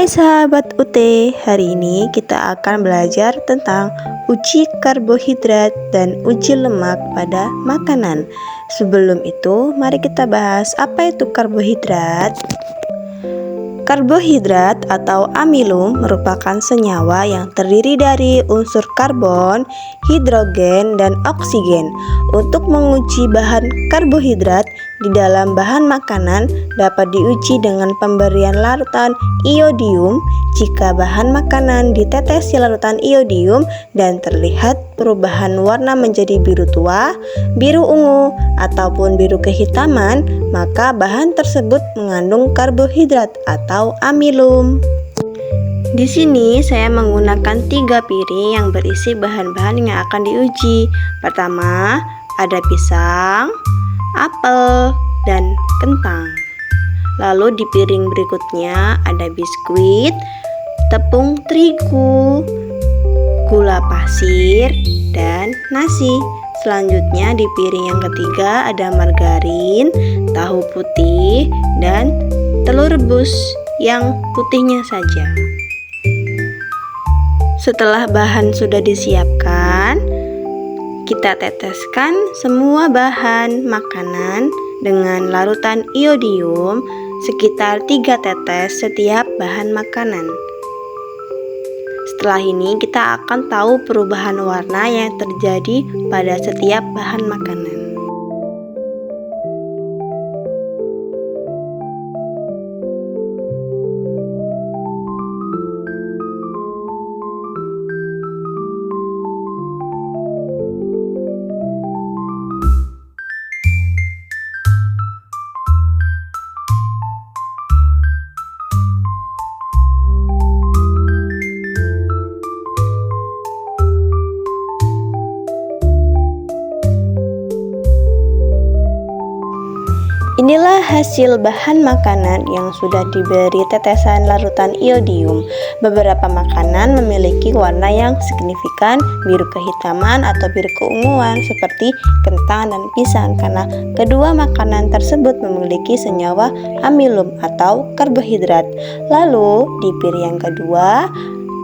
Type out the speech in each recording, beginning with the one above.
Hai sahabat UT, hari ini kita akan belajar tentang uji karbohidrat dan uji lemak pada makanan. Sebelum itu, mari kita bahas apa itu karbohidrat. Karbohidrat atau amilum merupakan senyawa yang terdiri dari unsur karbon, hidrogen, dan oksigen. Untuk menguji bahan karbohidrat di dalam bahan makanan dapat diuji dengan pemberian larutan iodium. Jika bahan makanan ditetesi larutan iodium dan terlihat perubahan warna menjadi biru tua, biru ungu, ataupun biru kehitaman, maka bahan tersebut mengandung karbohidrat atau amilum. Di sini saya menggunakan 3 piring yang berisi bahan-bahan yang akan diuji. Pertama, ada pisang, apel, dan kentang. Lalu di piring berikutnya ada biskuit, tepung terigu, gula pasir, dan nasi. Selanjutnya di piring yang ketiga ada margarin, tahu putih, dan telur rebus yang putihnya saja. Setelah bahan sudah disiapkan, kita teteskan semua bahan makanan dengan larutan iodium sekitar 3 tetes setiap bahan makanan. Setelah ini kita akan tahu perubahan warna yang terjadi pada setiap bahan makanan. Inilah hasil bahan makanan yang sudah diberi tetesan larutan iodium. Beberapa makanan memiliki warna yang signifikan biru kehitaman atau biru keunguan seperti kentang dan pisang karena kedua makanan tersebut memiliki senyawa amilum atau karbohidrat. Lalu di piring yang kedua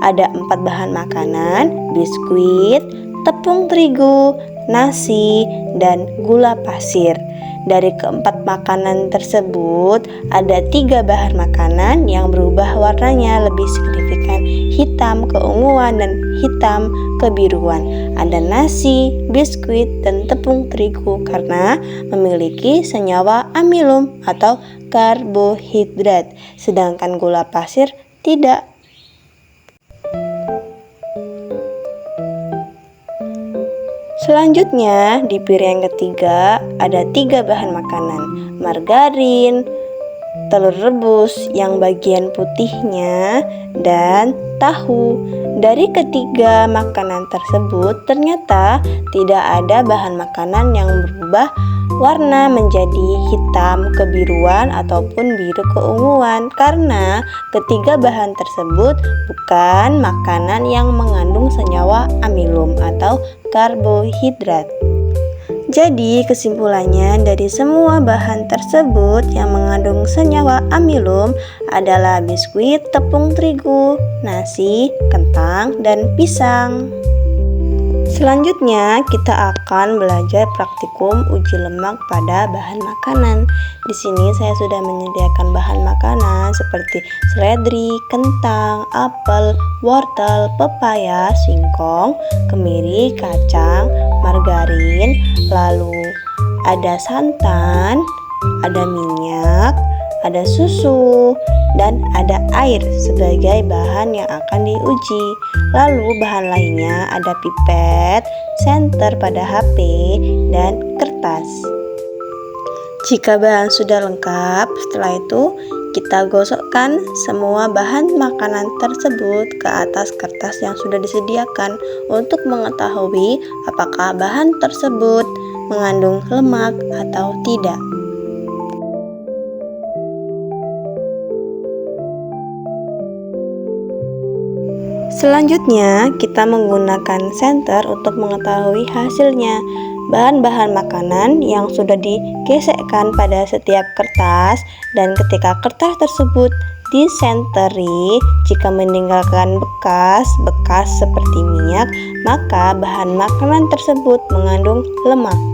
ada 4 bahan makanan, biskuit, tepung terigu, nasi, dan gula pasir. Dari keempat makanan tersebut, ada 3 bahan makanan yang berubah warnanya lebih signifikan hitam keunguan dan hitam kebiruan. Ada nasi, biskuit, dan tepung terigu karena memiliki senyawa amilum atau karbohidrat, sedangkan gula pasir tidak. Selanjutnya di piring yang ketiga ada 3 bahan makanan, margarin, telur rebus yang bagian putihnya, dan tahu. Dari ketiga makanan tersebut ternyata tidak ada bahan makanan yang berubah warna menjadi hitam kebiruan ataupun biru keunguan karena ketiga bahan tersebut bukan makanan yang mengandung senyawa amilum atau karbohidrat. Jadi kesimpulannya dari semua bahan tersebut yang mengandung senyawa amilum adalah biskuit, tepung terigu, nasi, kentang, dan pisang. Selanjutnya kita akan belajar praktikum uji lemak pada bahan makanan. Di sini saya sudah menyediakan bahan makanan seperti seledri, kentang, apel, wortel, pepaya, singkong, kemiri, kacang, margarin, lalu ada santan, ada minyak, ada susu, dan ada air sebagai bahan yang akan diuji. Lalu bahan lainnya ada pipet, senter pada HP, dan kertas. Jika bahan sudah lengkap, setelah itu kita gosokkan semua bahan makanan tersebut ke atas kertas yang sudah disediakan untuk mengetahui apakah bahan tersebut mengandung lemak atau tidak. Selanjutnya, kita menggunakan senter untuk mengetahui hasilnya. Bahan-bahan makanan yang sudah digesekkan pada setiap kertas, dan ketika kertas tersebut Dysentery. Jika meninggalkan bekas seperti minyak, maka bahan makanan tersebut mengandung lemak.